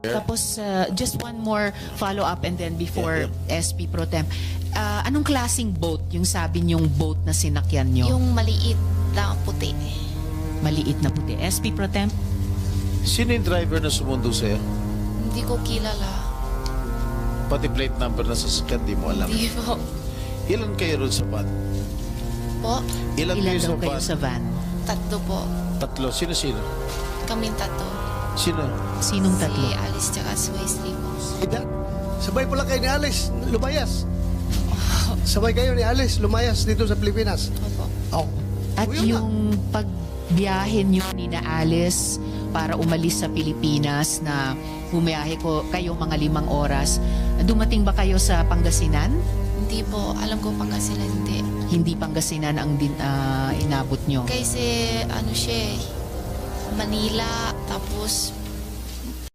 Tapos, just one more follow-up and then before SP Pro Temp. Anong klaseng boat yung sabi niyong boat na sinakyan niyo? Yung maliit na puti. Maliit na puti. SP Pro Temp? Sino yung driver na sumundo sa'yo? Hindi ko kilala. Pati plate number na sasakyan, di mo alam. Hindi po. Ilan kayo ron sa van? Po? Ilan Ilan kayo sa daw kayo van? sa van? Tatlo po. Tatlo. Sino-sino? Kaming tatlo. Sino? Sinong tatlo? Si Alice tsaka si Wesley po. Ida, sabay pala kayo ni Alice, lumayas. Sabay kayo ni Alice, lumayas dito sa Pilipinas. Opo. Oh. At O, yun yung pagbiyahe niyo ni na Alice para umalis sa Pilipinas na bumiyahe ko kayo mga 5 oras, dumating ba kayo sa Pangasinan? Hindi po. Alam ko pa nga sila hindi. Hindi Pangasinan ang inabot nyo. Kasi ano siya eh, Manila, tapos